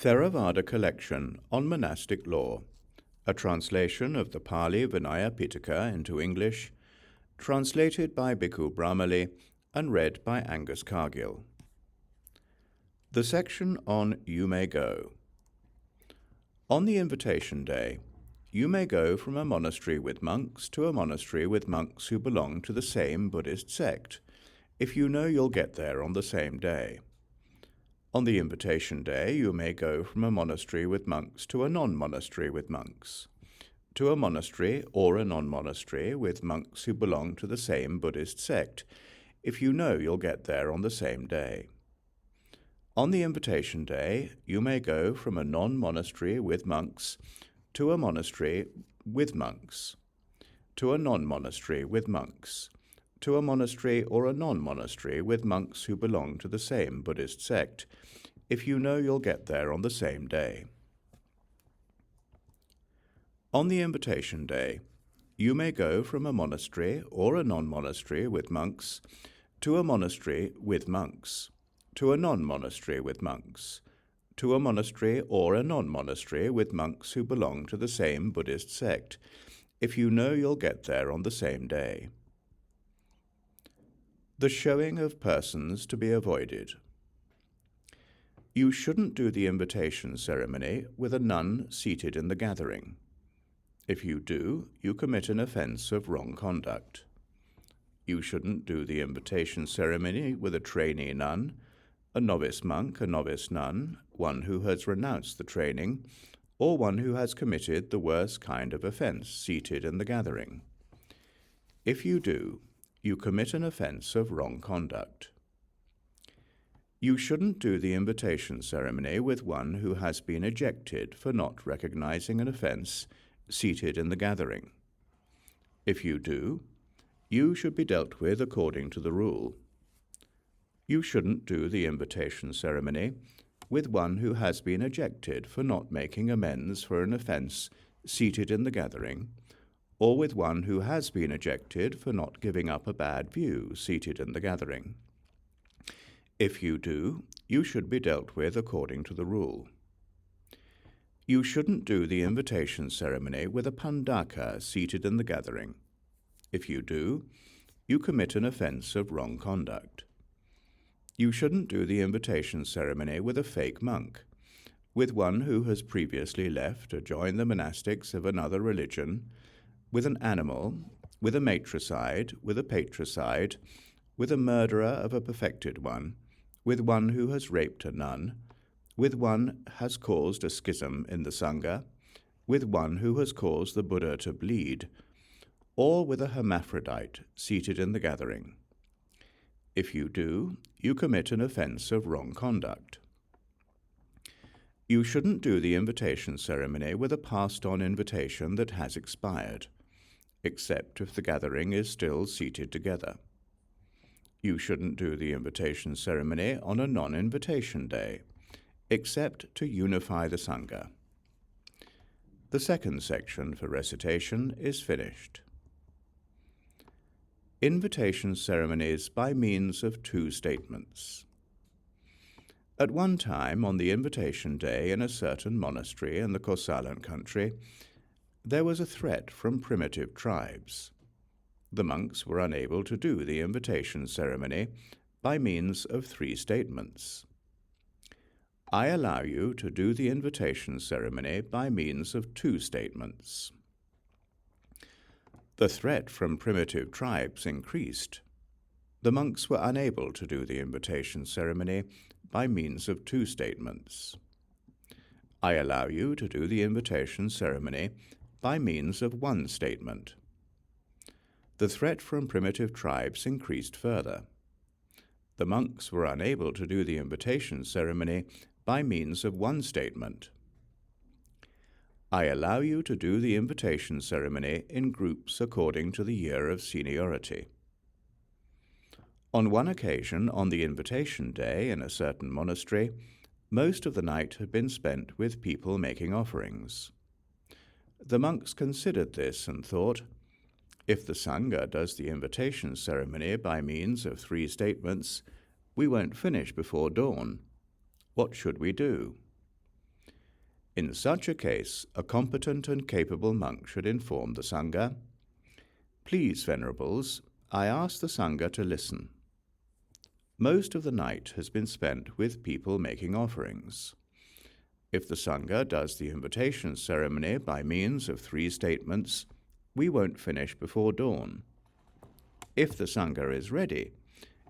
Theravada collection on monastic law, a translation of the Pali Vinaya Pitaka into English, translated by Bhikkhu Brahmali and read by Angus Cargill. The section on You May Go. On the invitation day, you may go from a monastery with monks to a monastery with monks who belong to the same Buddhist sect, if you know you'll get there on the same day. On the invitation day, you may go from a monastery with monks to a non-monastery with monks, to a monastery or a non-monastery with monks who belong to the same Buddhist sect, if you know you'll get there on the same day. On the invitation day, you may go from a non-monastery with monks to a monastery with monks, to a non-monastery with monks, to a monastery or a non-monastery with monks who belong to the same Buddhist sect, if you know you'll get there on the same day. On the invitation day, you may go from a monastery or a non-monastery with monks to a monastery with monks, to a non-monastery with monks, to a monastery or a non-monastery with monks who belong to the same Buddhist sect, if you know you'll get there on the same day. The showing of persons to be avoided. You shouldn't do the invitation ceremony with a nun seated in the gathering. If you do, you commit an offence of wrong conduct. You shouldn't do the invitation ceremony with a trainee nun, a novice monk, a novice nun, one who has renounced the training, or one who has committed the worst kind of offence seated in the gathering. If you do, you commit an offence of wrong conduct. You shouldn't do the invitation ceremony with one who has been ejected for not recognizing an offence seated in the gathering. If you do, you should be dealt with according to the rule. You shouldn't do the invitation ceremony with one who has been ejected for not making amends for an offence seated in the gathering, or with one who has been ejected for not giving up a bad view seated in the gathering. If you do, you should be dealt with according to the rule. You shouldn't do the invitation ceremony with a pandaka seated in the gathering. If you do, you commit an offence of wrong conduct. You shouldn't do the invitation ceremony with a fake monk, with one who has previously left to join the monastics of another religion, with an animal, with a matricide, with a patricide, with a murderer of a perfected one, with one who has raped a nun, with one has caused a schism in the Sangha, with one who has caused the Buddha to bleed, or with a hermaphrodite seated in the gathering. If you do, you commit an offence of wrong conduct. You shouldn't do the invitation ceremony with a passed-on invitation that has expired, except if the gathering is still seated together. You shouldn't do the invitation ceremony on a non-invitation day, except to unify the Sangha. The second section for recitation is finished. Invitation ceremonies by means of two statements. At one time, on the invitation day in a certain monastery in the Kosalan country, there was a threat from primitive tribes. The monks were unable to do the invitation ceremony by means of three statements. I allow you to do the invitation ceremony by means of two statements. The threat from primitive tribes increased. The monks were unable to do the invitation ceremony by means of two statements. I allow you to do the invitation ceremony by means of one statement. The threat from primitive tribes increased further. The monks were unable to do the invitation ceremony by means of one statement. I allow you to do the invitation ceremony in groups according to the year of seniority. On one occasion, on the invitation day in a certain monastery, most of the night had been spent with people making offerings. The monks considered this and thought, if the Sangha does the invitation ceremony by means of three statements, we won't finish before dawn. What should we do? In such a case, a competent and capable monk should inform the Sangha, "Please, Venerables, I ask the Sangha to listen. Most of the night has been spent with people making offerings. If the Sangha does the invitation ceremony by means of 3 statements, we won't finish before dawn. If the Sangha is ready,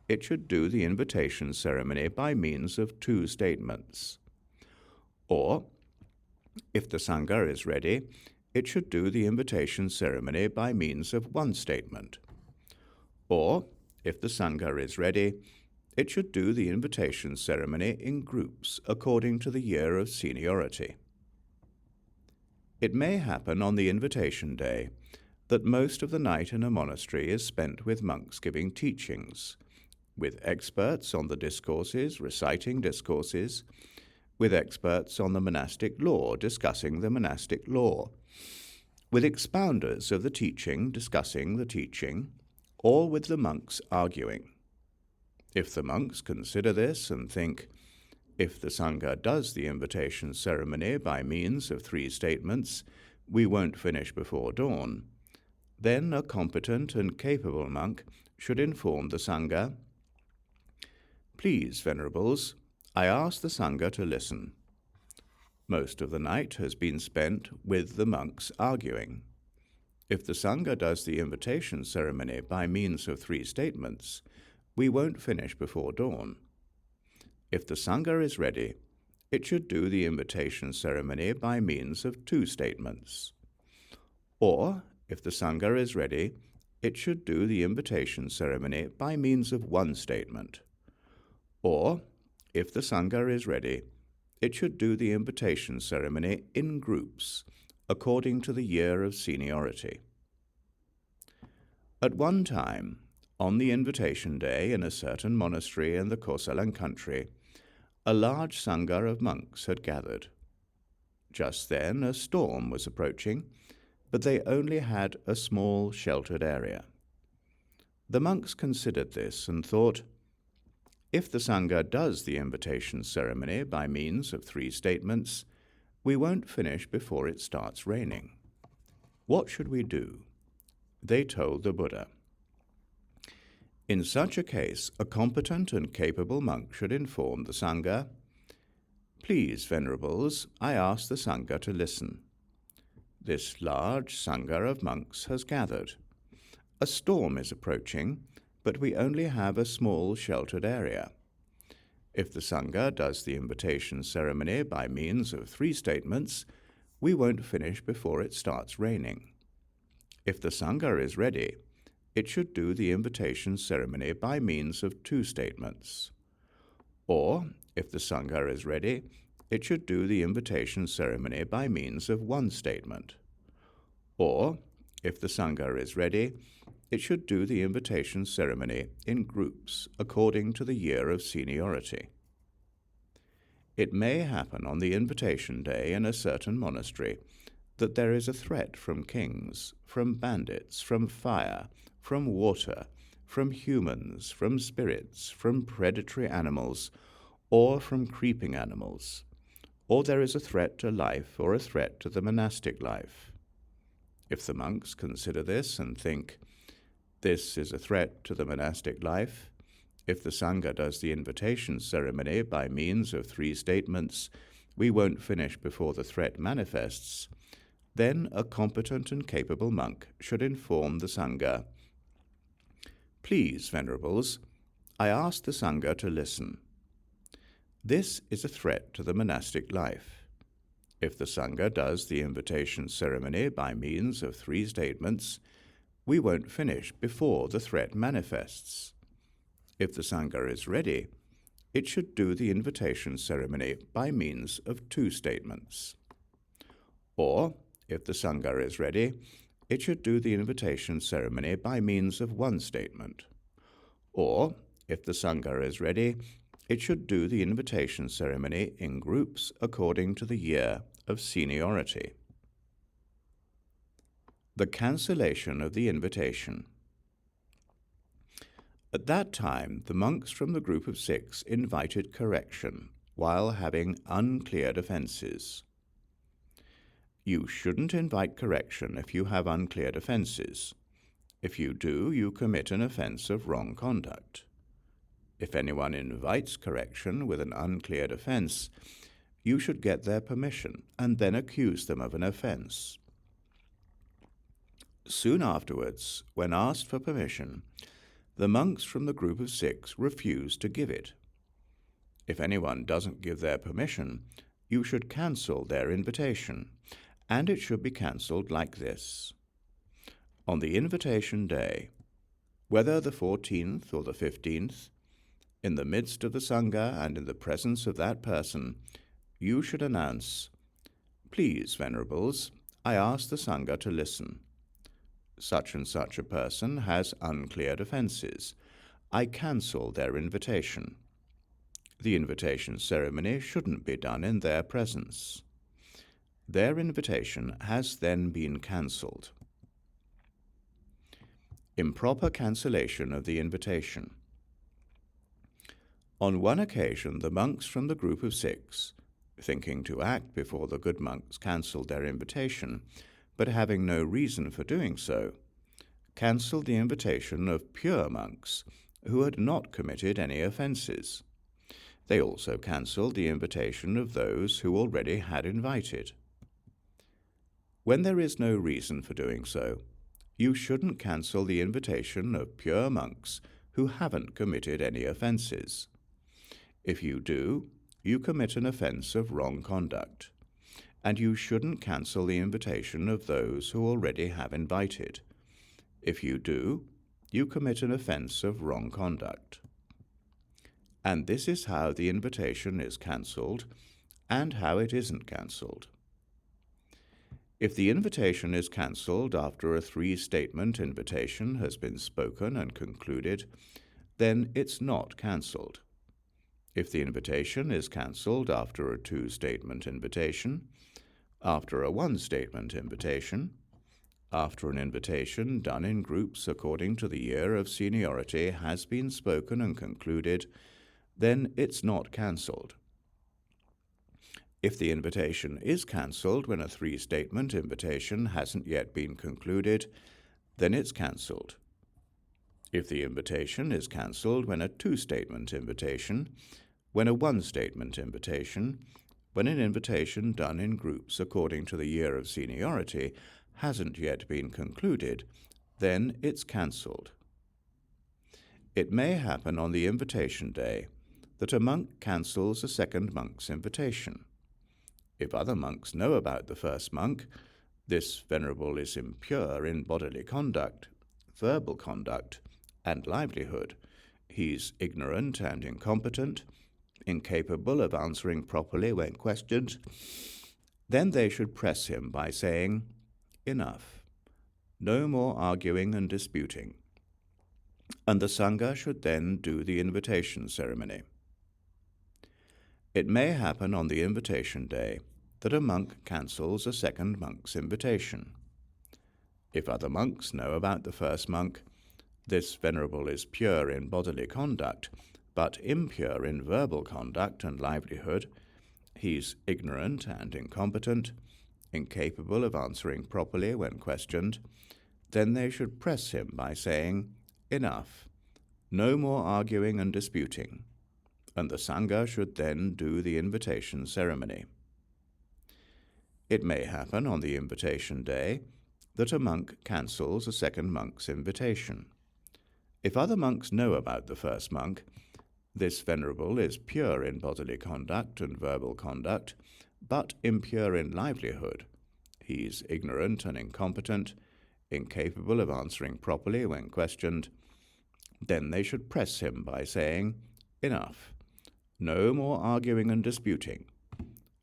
it should do the invitation ceremony by means of 2 statements. Or, if the Sangha is ready, it should do the invitation ceremony by means of 1 statement. Or, if the Sangha is ready, it should do the invitation ceremony in groups according to the year of seniority. It may happen on the invitation day that most of the night in a monastery is spent with monks giving teachings, with experts on the discourses reciting discourses, with experts on the monastic law discussing the monastic law, with expounders of the teaching discussing the teaching, or with the monks arguing. If the monks consider this and think, if the Sangha does the invitation ceremony by means of 3 statements, we won't finish before dawn, then a competent and capable monk should inform the Sangha, "Please, Venerables, I ask the Sangha to listen. Most of the night has been spent with the monks arguing. If the Sangha does the invitation ceremony by means of 3 statements, we won't finish before dawn. If the Sangha is ready, it should do the invitation ceremony by means of 2 statements. Or, if the Sangha is ready, it should do the invitation ceremony by means of 1 statement. Or, if the Sangha is ready, it should do the invitation ceremony in groups, according to the year of seniority." At one time, on the invitation day in a certain monastery in the Kosalan country, a large Sangha of monks had gathered. Just then a storm was approaching, but they only had a small sheltered area. The monks considered this and thought, if the Sangha does the invitation ceremony by means of 3 statements, we won't finish before it starts raining. What should we do? They told the Buddha. In such a case, a competent and capable monk should inform the Sangha, "Please, Venerables, I ask the Sangha to listen. This large Sangha of monks has gathered. A storm is approaching, but we only have a small sheltered area. If the Sangha does the invitation ceremony by means of 3 statements, we won't finish before it starts raining. If the Sangha is ready, it should do the invitation ceremony by means of 2 statements. Or, if the Sangha is ready, it should do the invitation ceremony by means of 1 statement. Or, if the Sangha is ready, it should do the invitation ceremony in groups according to the year of seniority. It may happen on the invitation day in a certain monastery that there is a threat from kings, from bandits, from fire, from water, from humans, from spirits, from predatory animals, or from creeping animals, or there is a threat to life or a threat to the monastic life. If the monks consider this and think, this is a threat to the monastic life, if the Sangha does the invitation ceremony by means of 3 statements, we won't finish before the threat manifests, then a competent and capable monk should inform the Sangha, "Please, Venerables, I ask the Sangha to listen. This is a threat to the monastic life. If the Sangha does the invitation ceremony by means of 3 statements, we won't finish before the threat manifests. If the Sangha is ready, it should do the invitation ceremony by means of 2 statements. Or, if the Sangha is ready, it should do the invitation ceremony by means of 1 statement. Or, if the Sangha is ready, it should do the invitation ceremony in groups according to the year of seniority." The cancellation of the invitation. At that time, the monks from the group of 6 invited correction while having uncleared offences. You shouldn't invite correction if you have uncleared offences. If you do, you commit an offence of wrong conduct. If anyone invites correction with an uncleared offence, you should get their permission and then accuse them of an offence. Soon afterwards, when asked for permission, the monks from the group of 6 refuse to give it. If anyone doesn't give their permission, you should cancel their invitation, and it should be cancelled like this. On the invitation day, whether the 14th or the 15th, in the midst of the Sangha and in the presence of that person, you should announce, "Please, Venerables, I ask the Sangha to listen. Such and such a person has uncleared offences. I cancel their invitation." The invitation ceremony shouldn't be done in their presence. Their invitation has then been cancelled. Improper cancellation of the invitation. On one occasion, the monks from the group of 6, thinking to act before the good monks cancelled their invitation, but having no reason for doing so, cancelled the invitation of pure monks who had not committed any offences. They also cancelled the invitation of those who already had invited. When there is no reason for doing so, you shouldn't cancel the invitation of pure monks who haven't committed any offences. If you do, you commit an offence of wrong conduct, and you shouldn't cancel the invitation of those who already have invited. If you do, you commit an offence of wrong conduct. And this is how the invitation is cancelled and how it isn't cancelled. If the invitation is cancelled after a 3-statement invitation has been spoken and concluded, then it's not cancelled. If the invitation is cancelled after a 2-statement invitation, after a 1-statement invitation, after an invitation done in groups according to the year of seniority has been spoken and concluded, then it's not cancelled. If the invitation is cancelled when a 3-statement invitation hasn't yet been concluded, then it's cancelled. If the invitation is cancelled when a 2-statement invitation, when a 1-statement invitation, when an invitation done in groups according to the year of seniority hasn't yet been concluded, then it's cancelled. It may happen on the invitation day that a monk cancels a second monk's invitation. If other monks know about the first monk, this venerable is impure in bodily conduct, verbal conduct, and livelihood. He's ignorant and incompetent, incapable of answering properly when questioned. Then they should press him by saying, "Enough. No more arguing and disputing." And the Sangha should then do the invitation ceremony. It may happen on the invitation day that a monk cancels a second monk's invitation. If other monks know about the first monk, this venerable is pure in bodily conduct, but impure in verbal conduct and livelihood. He's ignorant and incompetent, incapable of answering properly when questioned. Then they should press him by saying, "Enough. No more arguing and disputing." And the Sangha should then do the invitation ceremony. It may happen on the invitation day that a monk cancels a second monk's invitation. If other monks know about the first monk, this venerable is pure in bodily conduct and verbal conduct, but impure in livelihood. He's ignorant and incompetent, incapable of answering properly when questioned. Then they should press him by saying, "Enough. No more arguing and disputing."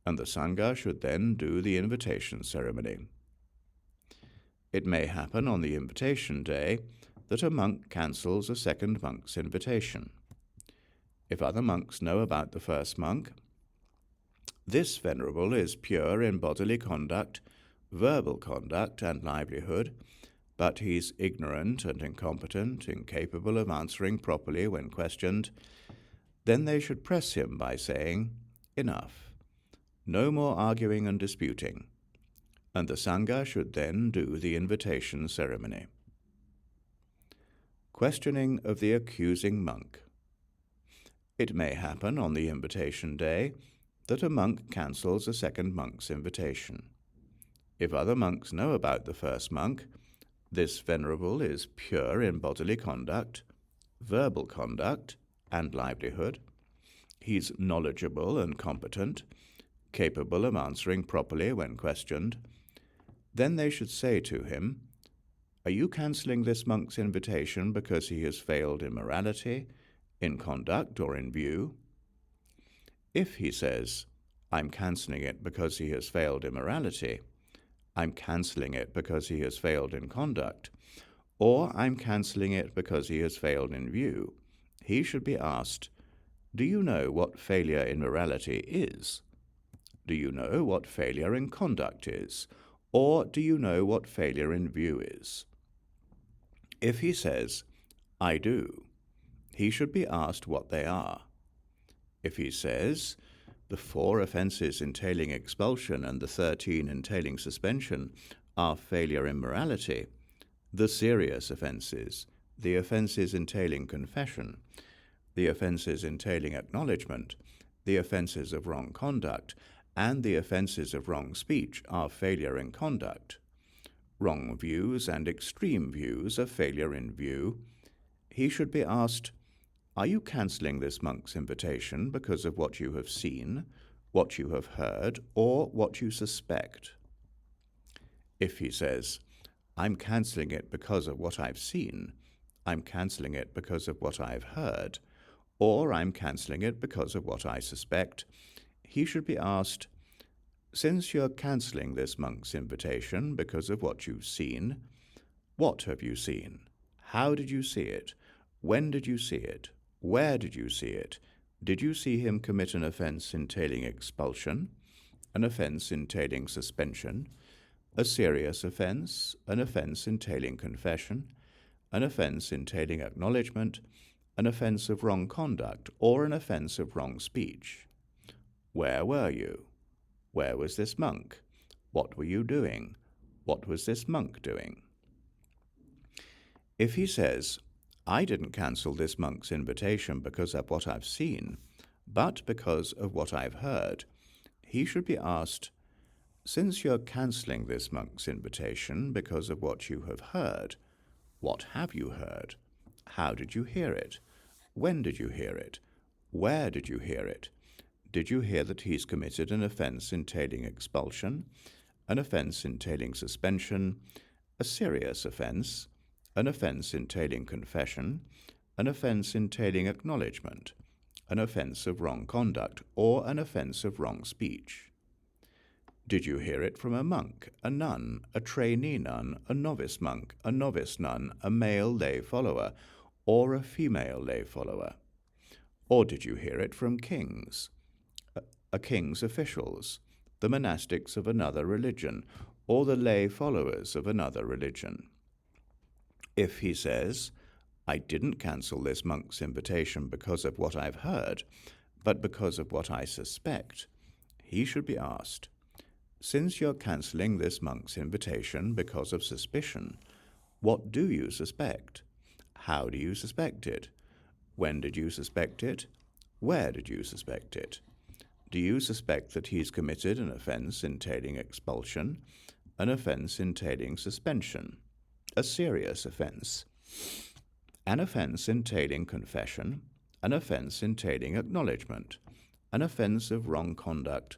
And the Sangha should then do the invitation ceremony. It may happen on the invitation day that a monk cancels a second monk's invitation. If other monks know about the first monk, this venerable is pure in bodily conduct, verbal conduct, and livelihood, but he's ignorant and incompetent, incapable of answering properly when questioned. Then they should press him by saying, "Enough. No more arguing and disputing." and the Sangha should then do the invitation ceremony. Questioning of the accusing monk. It may happen on the invitation day that a monk cancels a second monk's invitation. If other monks know about the first monk, this venerable is pure in bodily conduct, verbal conduct, and livelihood. He's knowledgeable and competent, capable of answering properly when questioned. Then they should say to him, "Are you cancelling this monk's invitation because he has failed in morality, in conduct, or in view?" If he says, "I'm cancelling it because he has failed in morality," "I'm cancelling it because he has failed in conduct," or "I'm cancelling it because he has failed in view," he should be asked, "Do you know what failure in morality is? Do you know what failure in conduct is? Or do you know what failure in view is?" If he says, "I do," he should be asked what they are. If he says, "The 4 offences entailing expulsion and the 13 entailing suspension are failure in morality," the serious offences, the offences entailing confession, the offences entailing acknowledgement, the offences of wrong conduct, and the offences of wrong speech are failure in conduct. Wrong views and extreme views are failure in view. He should be asked, "Are you cancelling this monk's invitation because of what you have seen, what you have heard, or what you suspect?" If he says, "I'm cancelling it because of what I've seen," "I'm cancelling it because of what I've heard," or "I'm cancelling it because of what I suspect," he should be asked, "Since you're cancelling this monk's invitation because of what you've seen, what have you seen? How did you see it? When did you see it? Where did you see it? Did you see him commit an offence entailing expulsion, an offence entailing suspension, a serious offence, an offence entailing confession, an offence entailing acknowledgement, an offence of wrong conduct, or an offence of wrong speech? Where were you? Where was this monk? What were you doing? What was this monk doing?" If he says, "I didn't cancel this monk's invitation because of what I've seen, but because of what I've heard," he should be asked, "Since you're cancelling this monk's invitation because of what you have heard, what have you heard? How did you hear it? When did you hear it? Where did you hear it? Did you hear that he's committed an offence entailing expulsion, an offence entailing suspension, a serious offence, an offence entailing confession, an offence entailing acknowledgement, an offence of wrong conduct, or an offence of wrong speech? Did you hear it from a monk, a nun, a trainee nun, a novice monk, a novice nun, a male lay follower, or a female lay follower? Or did you hear it from kings, a king's officials, the monastics of another religion, or the lay followers of another religion?" If he says, "I didn't cancel this monk's invitation because of what I've heard, but because of what I suspect," he should be asked, "Since you're cancelling this monk's invitation because of suspicion, what do you suspect? How do you suspect it? When did you suspect it? Where did you suspect it? Do you suspect that he's committed an offence entailing expulsion, an offence entailing suspension, a serious offence, an offence entailing confession, an offence entailing acknowledgement, an offence of wrong conduct,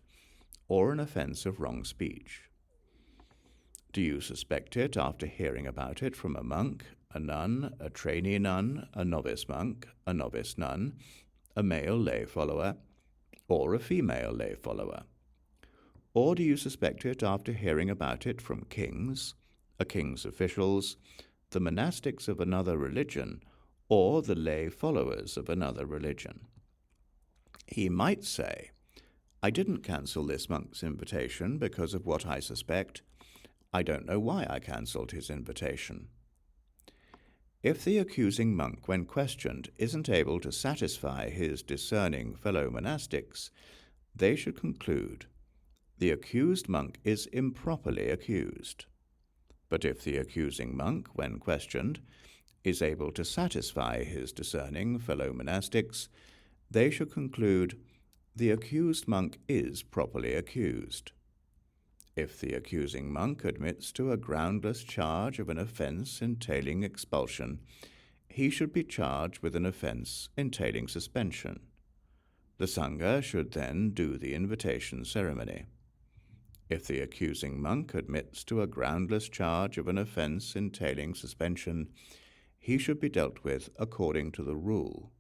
or an offence of wrong speech? Do you suspect it after hearing about it from a monk, a nun, a trainee nun, a novice monk, a novice nun, a male lay follower, or a female lay follower? Or do you suspect it after hearing about it from kings, a king's officials, the monastics of another religion, or the lay followers of another religion?" He might say, "I didn't cancel this monk's invitation because of what I suspect. I don't know why I cancelled his invitation." If the accusing monk, when questioned, isn't able to satisfy his discerning fellow monastics, they should conclude, The accused monk is improperly accused. But if the accusing monk, when questioned, is able to satisfy his discerning fellow monastics, they should conclude, the accused monk is properly accused. If the accusing monk admits to a groundless charge of an offence entailing expulsion, he should be charged with an offence entailing suspension. The Sangha should then do the invitation ceremony. If the accusing monk admits to a groundless charge of an offence entailing suspension, he should be dealt with according to the rule.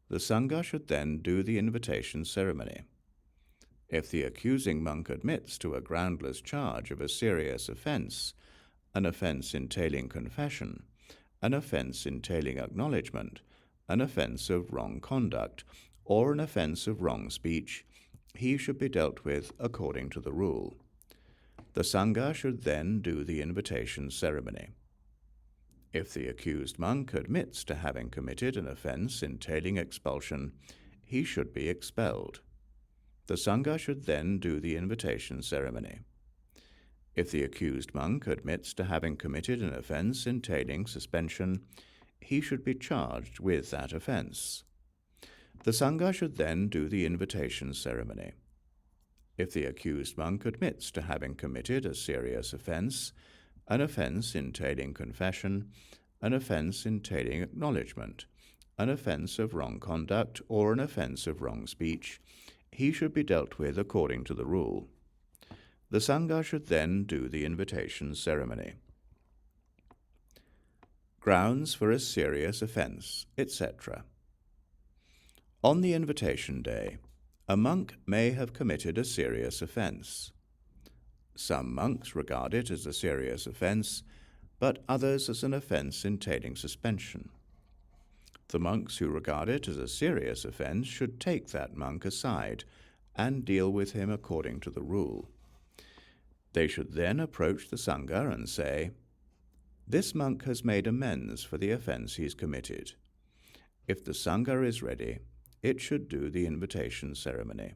The Sangha should then do the invitation ceremony. If the accusing monk admits to a groundless charge of a serious offence, an offence entailing confession, an offence entailing acknowledgement, an offence of wrong conduct, or an offence of wrong speech, he should be dealt with according to the rule. The Sangha should then do the invitation ceremony. If the accused monk admits to having committed an offence entailing expulsion, he should be expelled. The Sangha should then do the invitation ceremony. If the accused monk admits to having committed an offence entailing suspension, he should be charged with that offence. The Sangha should then do the invitation ceremony. If the accused monk admits to having committed a serious offence, an offence entailing confession, an offence entailing acknowledgement, an offence of wrong conduct, or an offence of wrong speech, he should be dealt with according to the rule. The Sangha should then do the invitation ceremony. Grounds for a serious offence, etc. On the invitation day, a monk may have committed a serious offence. Some monks regard it as a serious offence, but others as an offence entailing suspension. The monks who regard it as a serious offence should take that monk aside and deal with him according to the rule. They should then approach the Sangha and say, "This monk has made amends for the offence he's committed." If the Sangha is ready, it should do the invitation ceremony.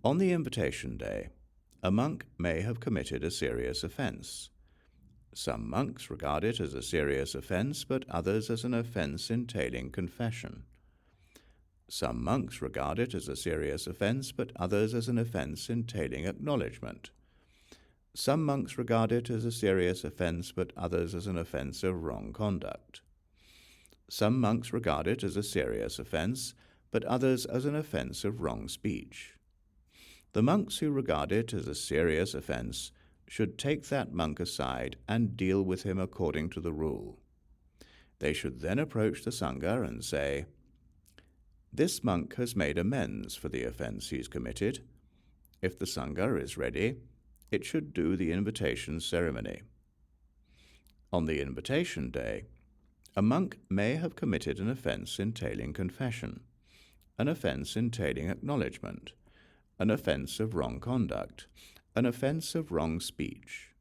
On the invitation day, a monk may have committed a serious offence. Some monks regard it as a serious offence, but others as an offence entailing confession. Some monks regard it as a serious offence, but others as an offence entailing acknowledgement. Some monks regard it as a serious offence, but others as an offence of wrong conduct. Some monks regard it as a serious offence, but others as an offence of wrong speech. The monks who regard it as a serious offence should take that monk aside and deal with him according to the rule. They should then approach the Sangha and say, "This monk has made amends for the offence he's committed." If the Sangha is ready, it should do the invitation ceremony. On the invitation day, a monk may have committed an offence entailing confession, an offence entailing acknowledgement, an offence of wrong conduct, an offence of wrong speech.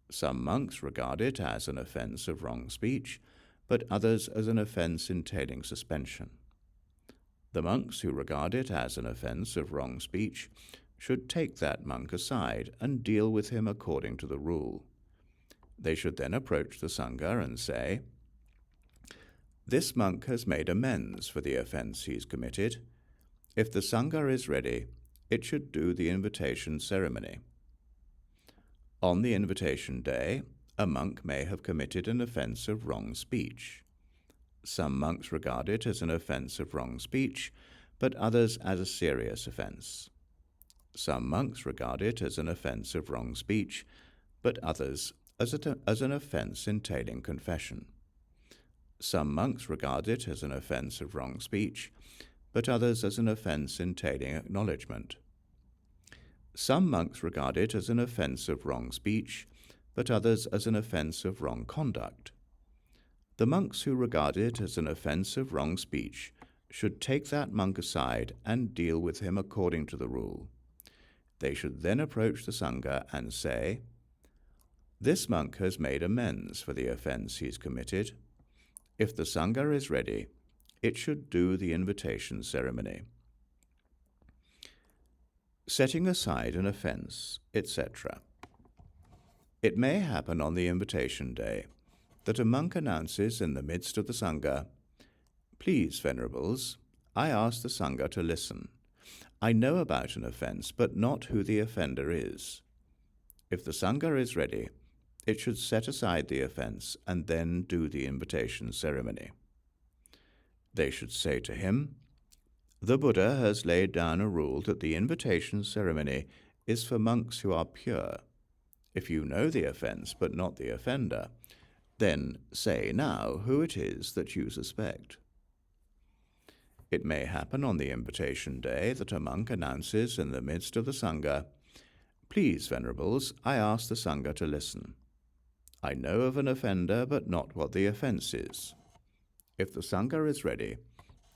Some monks regard it as an offence of wrong speech, but others as an offence entailing suspension. The monks who regard it as an offence of wrong speech should take that monk aside and deal with him according to the rule. They should then approach the Sangha and say, "This monk has made amends for the offence he's committed." If the Sangha is ready, it should do the invitation ceremony. On the invitation day, a monk may have committed an offence of wrong speech. Some monks regard it as an offence of wrong speech, but others as a serious offence. Some monks regard it as an offence of wrong speech, but others as an offence entailing confession. Some monks regard it as an offence of wrong speech, but others as an offence entailing acknowledgement. Some monks regard it as an offence of wrong speech, but others as an offence of wrong conduct. The monks who regard it as an offence of wrong speech should take that monk aside and deal with him according to the rule. They should then approach the Sangha and say, "This monk has made amends for the offence he's committed." If the Sangha is ready, it should do the invitation ceremony. setting aside an offence, etc. It may happen on the invitation day that a monk announces in the midst of the Sangha, "Please, Venerables, I ask the Sangha to listen. I know about an offence, but not who the offender is." If the Sangha is ready, it should set aside the offence and then do the invitation ceremony. They should say to him, "The Buddha has laid down a rule that the invitation ceremony is for monks who are pure. If you know the offence but not the offender, then say now who it is that you suspect." It may happen on the invitation day that a monk announces in the midst of the Sangha, "Please, Venerables, I ask the Sangha to listen. I know of an offender but not what the offence is." If the Sangha is ready,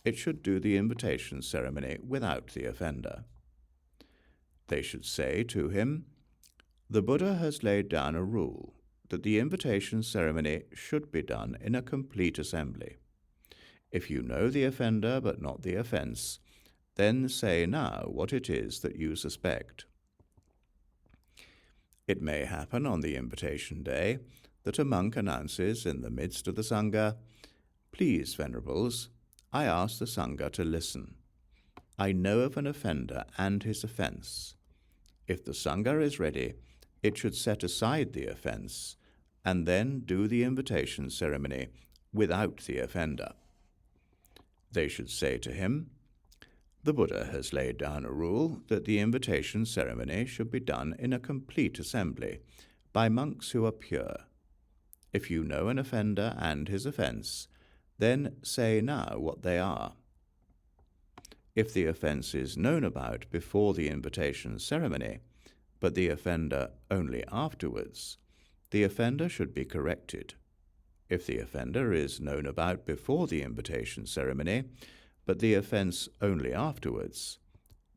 it should do the invitation ceremony without the offender. They should say to him, "The Buddha has laid down a rule that the invitation ceremony should be done in a complete assembly. If you know the offender but not the offence, then say now what it is that you suspect." It may happen on the invitation day that a monk announces in the midst of the Sangha, "Please, Venerables, I ask the Sangha to listen. I know of an offender and his offence." If the Sangha is ready, it should set aside the offence and then do the invitation ceremony without the offender. They should say to him, "The Buddha has laid down a rule that the invitation ceremony should be done in a complete assembly by monks who are pure. If you know an offender and his offence, then say now what they are." If the offence is known about before the invitation ceremony, but the offender only afterwards, the offender should be corrected. If the offender is known about before the invitation ceremony, but the offence only afterwards,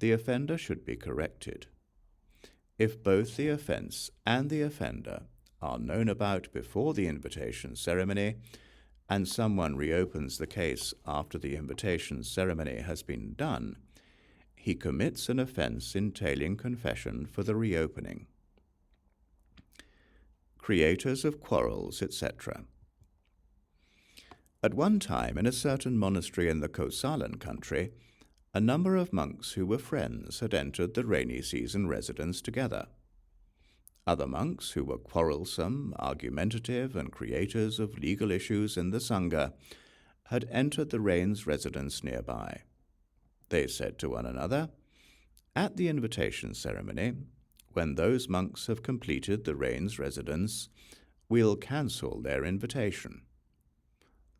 the offender should be corrected. If both the offence and the offender are known about before the invitation ceremony, and someone reopens the case after the invitation ceremony has been done, he commits an offence entailing confession for the reopening. Creators of quarrels, etc. At one time, in a certain monastery in the Kosalan country, a number of monks who were friends had entered the rainy season residence together. Other monks who were quarrelsome, argumentative, and creators of legal issues in the Sangha had entered the rain's residence nearby. They said to one another, "At the invitation ceremony, when those monks have completed the rain's residence, we'll cancel their invitation."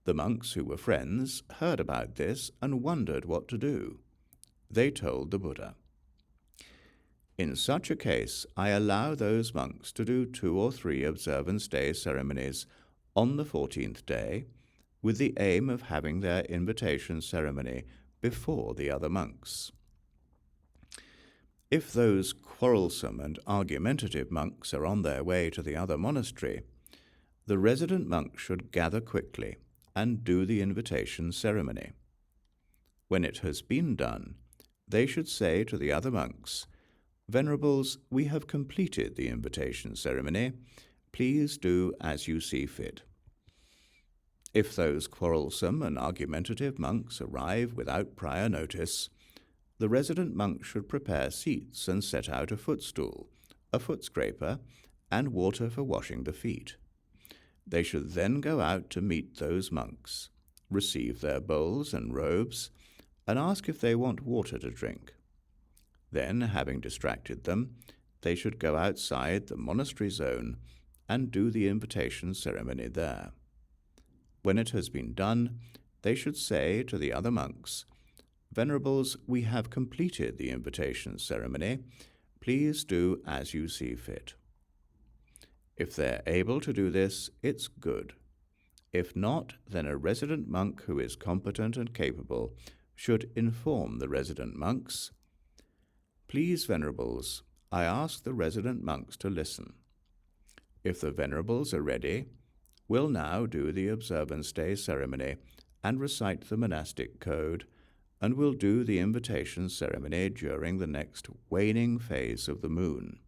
The monks who were friends heard about this and wondered what to do. They told the Buddha, "In such a case, I allow those monks to do 2 or 3 observance day ceremonies on the 14th day, with the aim of having their invitation ceremony before the other monks." If those quarrelsome and argumentative monks are on their way to the other monastery, the resident monk should gather quickly and do the invitation ceremony. When it has been done, they should say to the other monks, "Venerables, we have completed the invitation ceremony. Please do as you see fit." If those quarrelsome and argumentative monks arrive without prior notice, the resident monk should prepare seats and set out a footstool, a foot scraper, and water for washing the feet. They should then go out to meet those monks, receive their bowls and robes, and ask if they want water to drink. Then, having distracted them, they should go outside the monastery zone and do the invitation ceremony there. When it has been done, they should say to the other monks, "Venerables, we have completed the invitation ceremony. Please do as you see fit." If they're able to do this, it's good. If not, then a resident monk who is competent and capable should inform the resident monks, "Please, Venerables, I ask the resident monks to listen. If the Venerables are ready, we'll now do the observance day ceremony and recite the monastic code and will do the invitation ceremony during the next waning phase of the moon.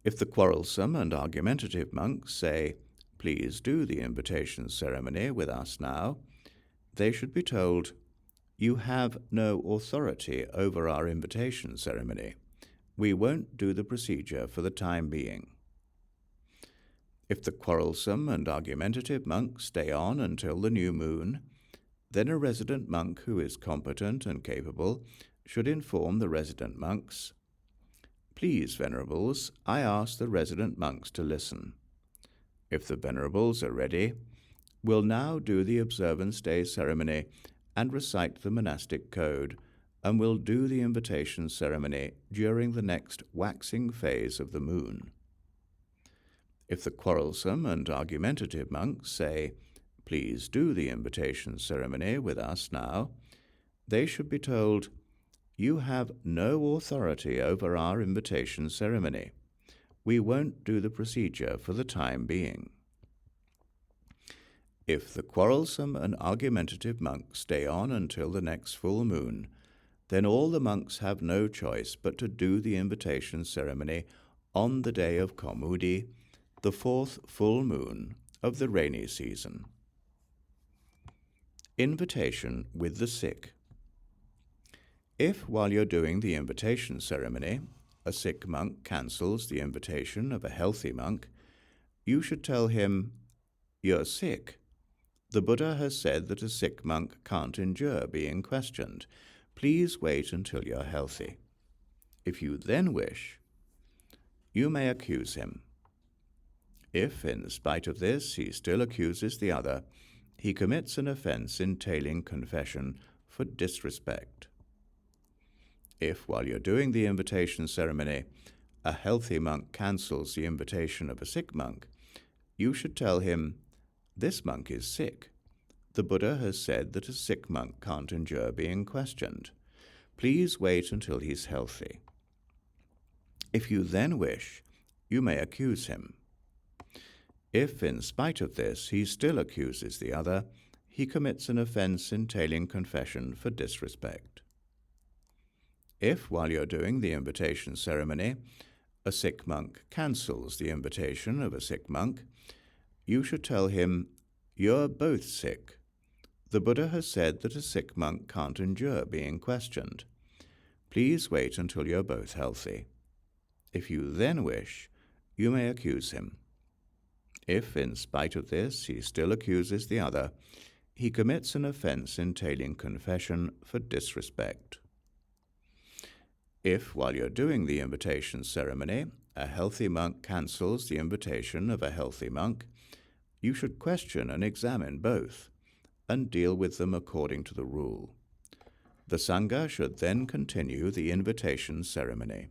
If the quarrelsome and argumentative monks say, "Please do the invitation ceremony with us now," they should be told, "You have no authority over our invitation ceremony. We won't do the procedure for the time being." If the quarrelsome and argumentative monks stay on until the new moon, then a resident monk who is competent and capable should inform the resident monks, "Please, Venerables, I ask the resident monks to listen. If the Venerables are ready, we'll now do the observance day ceremony and recite the monastic code, and we'll do the invitation ceremony during the next waxing phase of the moon." If the quarrelsome and argumentative monks say, "Please do the invitation ceremony with us now," they should be told, "You have no authority over our invitation ceremony. We won't do the procedure for the time being." If the quarrelsome and argumentative monks stay on until the next full moon, then all the monks have no choice but to do the invitation ceremony on the day of Kaumudi, the fourth full moon of the rainy season. Invitation with the sick. If, while you're doing the invitation ceremony, a sick monk cancels the invitation of a healthy monk, you should tell him, "You're sick. The Buddha has said that a sick monk can't endure being questioned. Please wait until you're healthy. If you then wish, you may accuse him. If, in spite of this, he still accuses the other, he commits an offense entailing confession for disrespect. If, while you're doing the invitation ceremony, a healthy monk cancels the invitation of a sick monk, you should tell him, "This monk is sick. The Buddha has said that a sick monk can't endure being questioned. Please wait until he's healthy." If you then wish, you may accuse him. If, in spite of this, he still accuses the other, he commits an offense entailing confession for disrespect. If, while you're doing the invitation ceremony, a sick monk cancels the invitation of a sick monk, you should tell him, "You're both sick. The Buddha has said that a sick monk can't endure being questioned. Please wait until you're both healthy." If you then wish, you may accuse him. If, in spite of this, he still accuses the other, he commits an offense entailing confession for disrespect. If, while you're doing the invitation ceremony, a healthy monk cancels the invitation of a healthy monk, you should question and examine both, and deal with them according to the rule. The Sangha should then continue the invitation ceremony.